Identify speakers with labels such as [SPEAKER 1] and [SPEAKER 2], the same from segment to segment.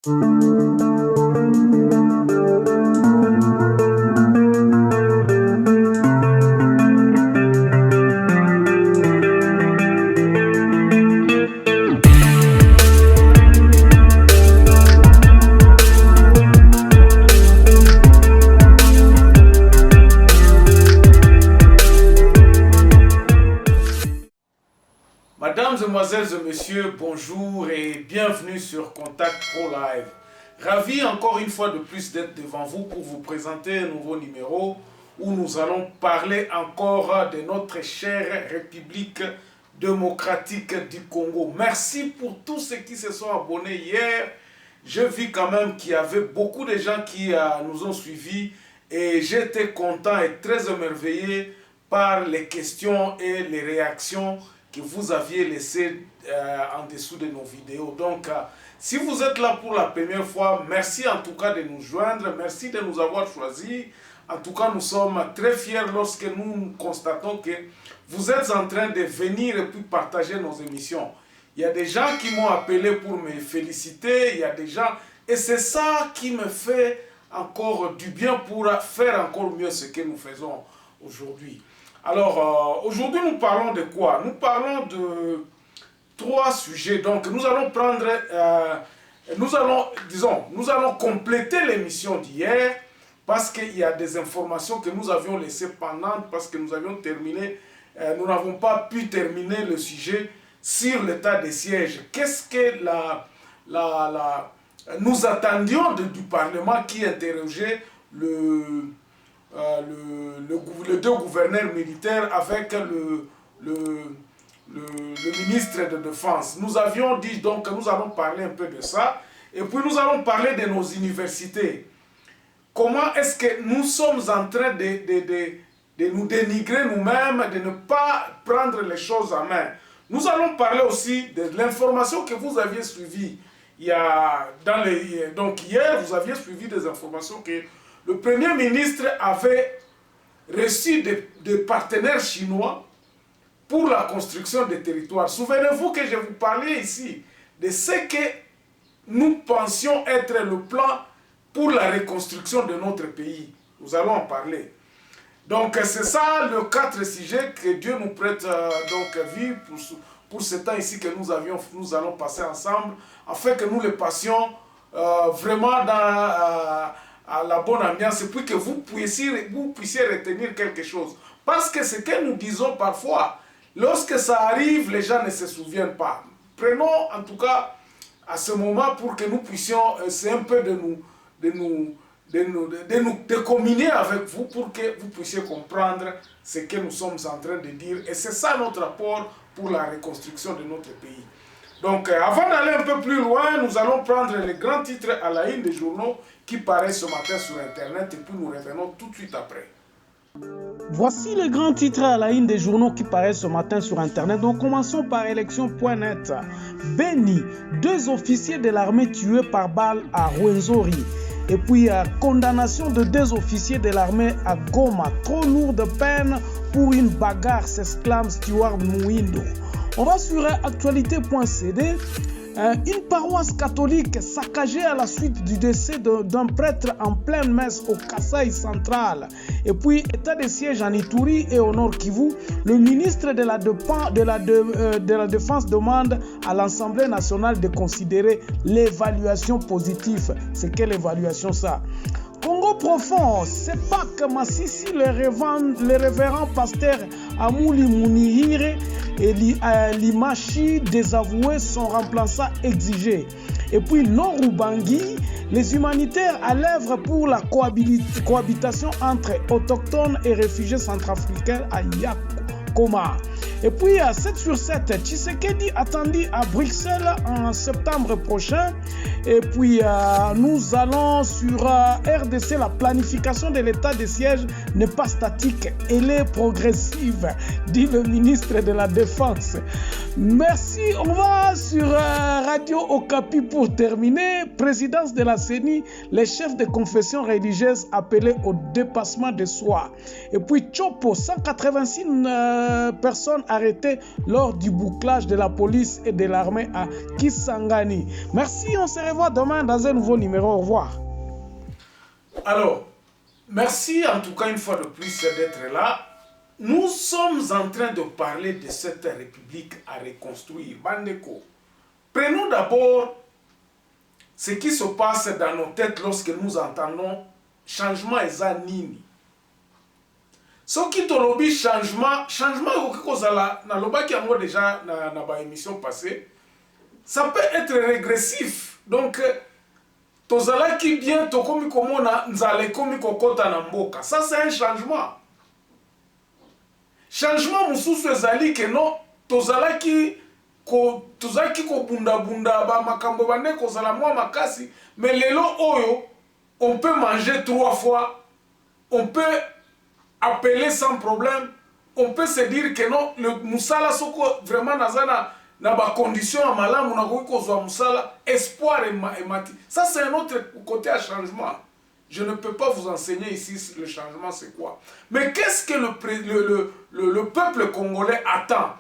[SPEAKER 1] Mesdames, Mesdemoiselles et Messieurs, bonjour et bienvenue sur Contact Pro Live. Ravi encore une fois de plus d'être devant vous pour vous présenter un nouveau numéro où nous allons parler encore de notre chère République démocratique du Congo. Merci pour tous ceux qui se sont abonnés hier. Je vis quand même qu'il y avait beaucoup de gens qui nous ont suivis et j'étais content et très émerveillé par les questions et les réactions que vous aviez laissées en dessous de nos vidéos. Donc, si vous êtes là pour la première fois, merci en tout cas de nous joindre, merci de nous avoir choisis. En tout cas, nous sommes très fiers lorsque nous constatons que vous êtes en train de venir et puis partager nos émissions. Il y a des gens qui m'ont appelé pour me féliciter, il y a des gens... Et c'est ça qui me fait encore du bien pour faire encore mieux ce que nous faisons aujourd'hui. Alors, aujourd'hui, nous parlons de quoi? Nous parlons de 3 sujets. Donc, nous allons prendre... nous allons compléter l'émission d'hier parce qu'il y a des informations que nous avions laissées pendantes parce que nous avions terminé... nous n'avons pas pu terminer le sujet sur l'état des sièges. Qu'est-ce que nous attendions du Parlement qui interrogeait les 2 gouverneurs militaires avec le ministre de Défense. Nous avions dit donc que nous allons parler un peu de ça. Et puis nous allons parler de nos universités. Comment est-ce que nous sommes en train de nous dénigrer nous-mêmes, de ne pas prendre les choses en main. Nous allons parler aussi de l'information que vous aviez suivie. Donc hier, vous aviez suivi des informations que le Premier ministre avait reçu des partenaires chinois pour la construction des territoires. Souvenez-vous que je vous parlais ici de ce que nous pensions être le plan pour la reconstruction de notre pays. Nous allons en parler. Donc c'est ça le 4 sujets que Dieu nous prête vie pour ce temps ici que nous allons passer ensemble, afin que nous les passions vraiment dans la bonne ambiance et puis que vous puissiez retenir quelque chose. Parce que ce que nous disons parfois, lorsque ça arrive, les gens ne se souviennent pas. Prenons en tout cas à ce moment pour que nous puissions, c'est un peu de communier avec vous pour que vous puissiez comprendre ce que nous sommes en train de dire. Et c'est ça notre apport pour la reconstruction de notre pays. Donc, avant d'aller un peu plus loin, nous allons prendre les grands titres à la une des journaux qui paraissent ce matin sur Internet et puis nous revenons tout de suite après.
[SPEAKER 2] Voici les grands titres à la une des journaux qui paraissent ce matin sur Internet. Donc, commençons par élection.net. Beni, 2 officiers de l'armée tués par balle à Rwenzori. Et puis, condamnation de 2 officiers de l'armée à Goma. Trop lourde peine pour une bagarre, s'exclame Stewart Mouindo. On va sur actualité.cd. Une paroisse catholique saccagée à la suite du décès d'un prêtre en pleine messe au Kasaï central. Et puis, état de siège en Ituri et au Nord Kivu, le ministre de la Défense demande à l'Assemblée nationale de considérer l'évaluation positive. C'est quelle évaluation ça? Congo profond, c'est pas que Massissi, le révérend pasteur Amouli Mounihire et Limachi désavoué son remplaçant exigé. Et puis Nord-Ubangi, les humanitaires à l'œuvre pour la cohabitation entre autochtones et réfugiés centrafricains à Yakoma. Et puis 7 sur 7, Tshisekedi attendu à Bruxelles en septembre prochain. Et puis nous allons sur RDC, la planification de l'état de siège n'est pas statique, elle est progressive, dit le ministre de la Défense. Merci, on va sur Radio Okapi pour terminer. Présidence de la CENI, les chefs de confession religieuse appelés au dépassement de soi. Et puis Chopo, 186 personnes arrêtés lors du bouclage de la police et de l'armée à Kisangani. Merci, on se revoit demain dans un nouveau numéro. Au revoir.
[SPEAKER 1] Alors, merci en tout cas une fois de plus d'être là. Nous sommes en train de parler de cette république à reconstruire. Bandeko, prenons d'abord ce qui se passe dans nos têtes lorsque nous entendons changement et zanini. Ce qui te lobby changement na lobaki yango déjà na ba émission passée, ça peut être régressif. Donc tozalaki bien tokomi komona nzale komi kokota na mboka. Ça c'est un changement. Changement mususu ezali que non tozalaki ko bunda ba makambo bande kozala mwa makasi, mais lelo oyo on peut manger 3 fois, on peut appeler sans problème, on peut se dire que non, le musala soko vraiment nazana na ba condition à malamu na ko zo musala espoir et mati. Ça c'est un autre côté à changement. Je ne peux pas vous enseigner ici le changement c'est quoi. Mais qu'est-ce que le peuple congolais attend?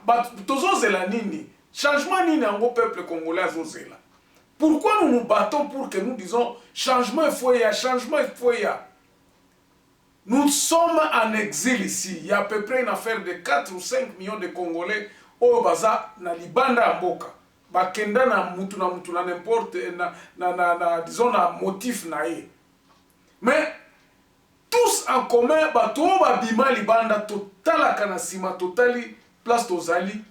[SPEAKER 1] Tozozela nini? Changement nini en peuple congolais azozela? Pourquoi nous nous battons pour que nous disons changement il faut y a, changement il faut y a? Nous sommes en exil ici. Il y a à peu près une affaire de 4 ou 5 millions de Congolais au baza na libanda mboka. Bakenda na mutu na n'importe disons na motif na ye. Mais tous en commun bato babima libanda totala kana sima totali place tozali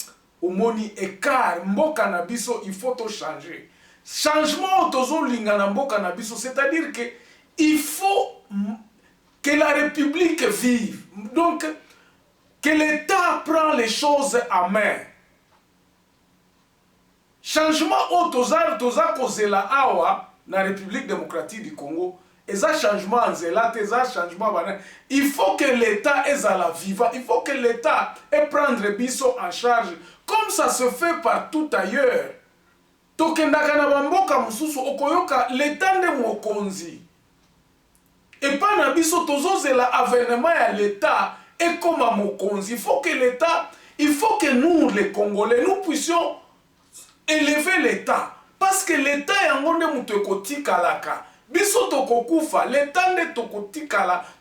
[SPEAKER 1] omoni écart mboka na biso il faut to changer. Changement tozo linga na mboka na biso, c'est-à-dire que il faut que la République vive. Donc, que l'État prend les choses en main. Changement au toza kozela awa na République démocratique du Congo, et ça changement en zela, ça changement bana. Il faut que l'État est à la vivant, il faut que l'État ait prendre biso en charge, comme ça se fait partout ailleurs. Tokendaka na bamboka mususu okoyoka l'État de mokonzi. Et pas na biso tozozela avènement ya l'État et comme à mokonzi. Il faut que l'État, il faut que nous les Congolais, nous puissions élever l'État. Parce que l'État yango nde mutu ekotikalaka. Biso tokokufa, l'État nde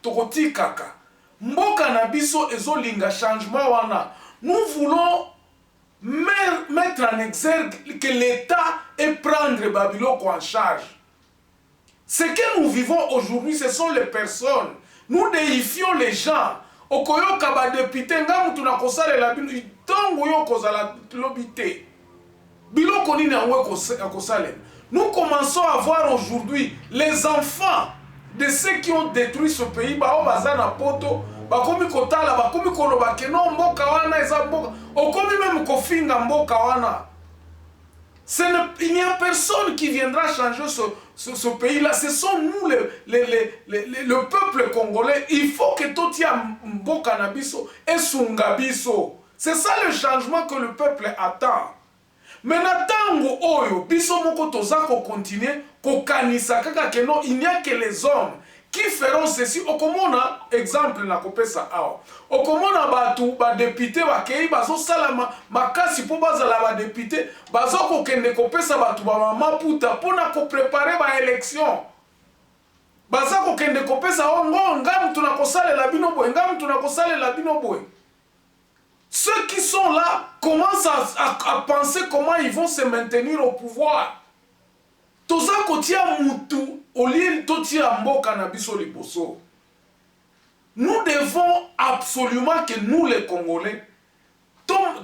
[SPEAKER 1] tokotikaka. Mboka na biso ezolinga changement wana. Nous voulons mettre en exergue que l'État et prendre Babiloko en charge. Ce que nous vivons aujourd'hui, ce sont les personnes. Nous déifions les gens. Okoyoka ba député ngamu tunakosala la bino itongo yokoza la lobité. Biloko nini angwe akosala. Nous commençons à voir aujourd'hui les enfants de ceux qui ont détruit ce pays ba bazana poto bakomi kotala bakomi koloba ke non mboka wana eza mboka okomi même kofinga mboka wana. Il n'y a personne qui viendra changer ce pays-là. Ce sont nous, le peuple congolais. Il faut que tout y a mboka na biso et sungabiso. C'est ça le changement que le peuple attend. Mais natango oyo biso moko tozako continuer kokanisa kaka ke non, il n'y a que les hommes qui feront ceci. Okomona exemple na kopesa awa. Okomona batu ba député bakei bazo salama makasi po bazala ba député bazo ko kende kopesa batu ba maputa pona ko préparer ba élection. Baza ko kende kopesa ongo ngam tunakosala la bino boy ngam tunakosala la bino boy. Ceux qui sont là commencent à penser comment ils vont se maintenir au pouvoir. Toza kotia mutu oli totia mboka na biso liboso. Nous devons absolument que nous les Congolais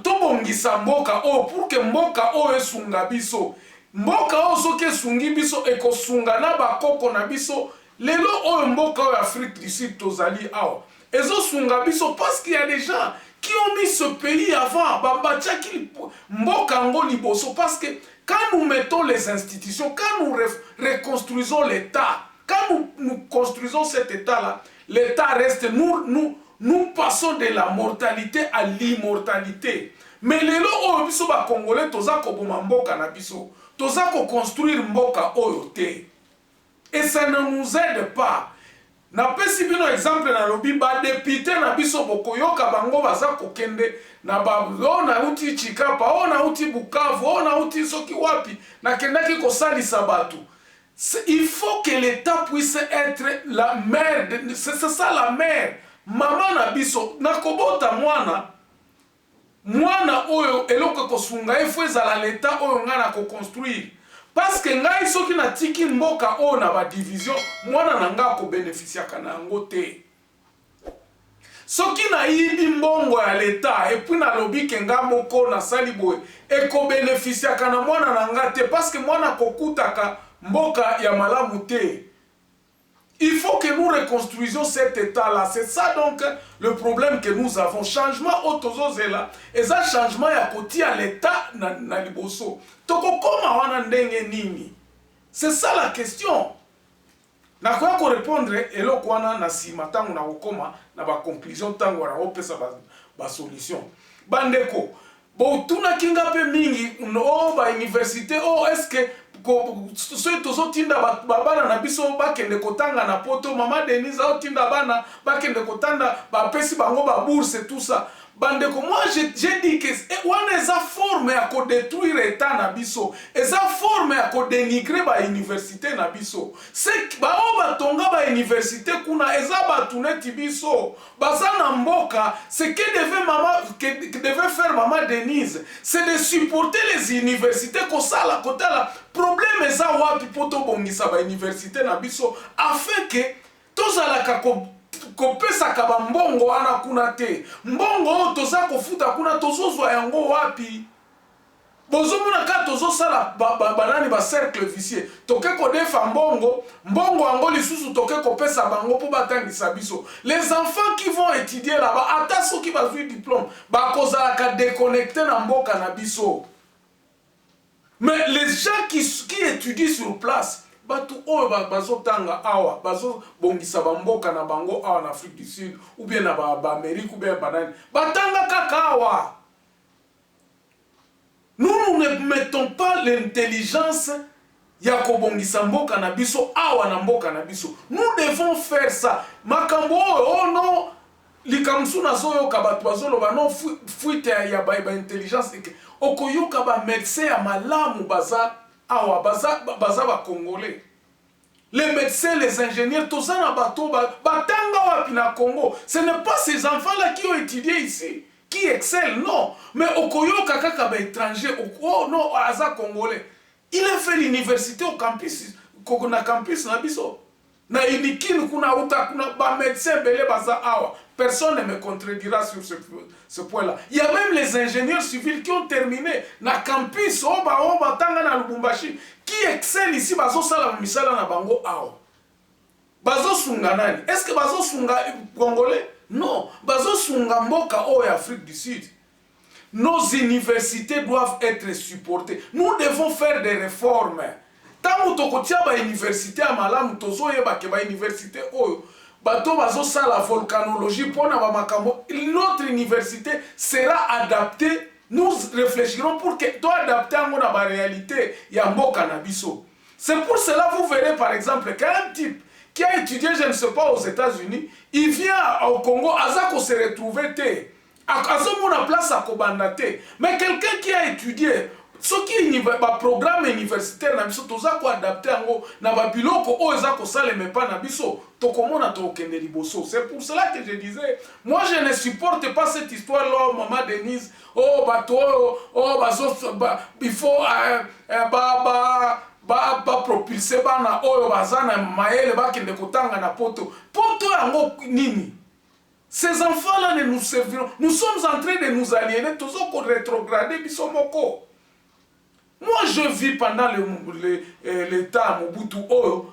[SPEAKER 1] tobongisa mboka o pour que mboka o esunga biso. Mboka o soki esungi biso ekosunga na bakoko na biso. Lelo o mboka o Afrique du Sud tozali awa. Ezo sunga biso parce qu'il y a des gens qui ont mis ce pays avant. Babachaki mboka ngo liboso parce que quand nous mettons les institutions, quand nous reconstruisons l'État, quand nous construisons cet État-là, l'État reste, nous passons de la mortalité à l'immortalité. Mais les lois biso ba Congolais, toza ko boma mboka na biso, toza ko construire mboka oyote. Et ça ne nous aide pas. Na pesi bino exemple na lobi ba député na biso bokoyoka bango baza kokende na ba na uti Chikapa, na uti Bukavu, na uti soki wapi na kendaki kosalisa batu. Il faut que l'État puisse être la mère, c'est ça la mère. Maman na biso na kobota mwana oyo eloko kosunga efo ezala l'État oyo nga na ko construire. Parce que ngai soki na tiki mboka oyo na ba division mwana na nga ko bénéficiaka na yango te. Soki na yibi mbongo ya l'État et puis na lobi ke nga moko na sali boye e ko bénéficiaka na mwana na nga te parce que mwana kokutaka mboka ya malamu te. Il faut que nous reconstruisions cet état-là. C'est ça donc le problème que nous avons. Changement autozozela. Et ça changement ya koti à l'état na liboso. Toko koma wana ndenge nini. C'est ça la question. Na kwa ko répondre eloko wana na sima tangu na kokoma na ba conclusion tangu na opesa ba solution. Bandeko, bo tuna kinga pe mingi no ba université est-ce que soki tozotinda babana na biso bakende kotanga na poto mama Denise otinda bana bakende kotanda bapesi bango ba bourse tout ça bandeko moi j'ai dit que wana eza forme ya ko détruire état na biso eza forme ya ko dénigrer ba université na biso c'est ba o batonga ba université kuna eza batu neti biso baza na mboka ce que devait faire maman Denise c'est de supporter les universités ko sala kotala problème eza wapi poto bongisa ba université na biso afin que tozalaka kopesa ka mbongo wana kuna te mbongo toza kofuta kuna tozozwa yango wapi bozomona ka tozosala banani ba cercle vicieux toke kodefa mbongo yango lisusu toke kopesa bango po batangisa biso les enfants qui vont étudier là-bas ata soki bazwi diplôme bakozalaka déconnecté na mboka na biso. Mais les gens qui étudient sur place, batu oyo bazotanga awa, bazo bongisa bamboka na bango awa en Afrique du Sud, ou bien na Amérique, ou bien banani, batanga kaka awa. Nous ne mettons pas l'intelligence ya kobongisa mboka na biso awa na mboka na biso. Nous devons faire ça. Makambo oh non, likamsuna zoyo kabatu bazolo ba non fuite ya ba intelligence okoyoka ba médecin ya malamu baza awa baza ba congolais. Les médecins, les ingénieurs, tous ça na bato batanga wapi na Congo. Ce n'est pas ces enfants là qui ont étudié ici qui excellent, non, mais okoyoka kaka ba étranger oh non aza congolais. Il a fait l'université au campus na campus na biso. Na inikini kuna uta kuna ba médecin belé baza awa. Personne ne me contredira sur ce point-là. Il y a même les ingénieurs civils qui ont terminé na campus oba tanga na Lubumbashi qui excellent ici bazo sala misala na bango awa. Bazo sunga nani? Est-ce que bazo sunga congolais? Non, bazo sunga mboka o Afrique du Sud. Nos universités doivent être supportées. Nous devons faire des réformes. Tant tokotia ba université à malamu tozoyeba ke ba université oyo bato bazo sa la volcanologie pona ba makambo notre université sera adaptée. Nous réfléchirons pour que to adapter à la réalité ya mboka na biso. C'est pour cela vous verrez par exemple qu'un type qui a étudié je ne sais pas aux États-Unis, il vient au Congo azako se retrouver te azomona place à kobandate. Mais quelqu'un qui a étudié ce qui est un programme universitaire na biso toza ko adapter yango na ba biloko o eza ko sale mais pas na biso to komona to kende liboso. C'est pour cela que je disais moi je ne supporte pas cette histoire là maman Denise oh bato oh bazo il faut propulser bana oyo bazana maele bakende kotanga na poto yango nini. Ces enfants là ne nous serviront. Nous sommes en train de nous aliéner tozo ko rétrograder biso moko. Moi, je vis pendant l'État Mobutu Oyo,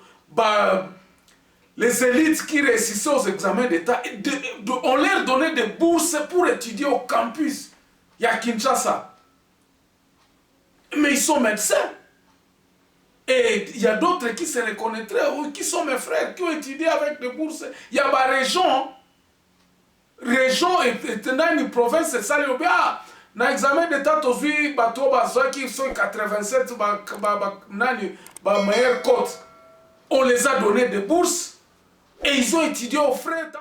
[SPEAKER 1] les élites qui réussissaient aux examens d'État, on leur donnait des bourses pour étudier au campus. Il y a Kinshasa. Mais ils sont médecins. Et il y a d'autres qui se reconnaîtraient, qui sont mes frères, qui ont étudié avec des bourses. Il y a ma région et une province, c'est ça, na examen d'état tozui bato bazaki sont 87 ba meilleure cote on les a donné des bourses Et ils ont étudié aux frais.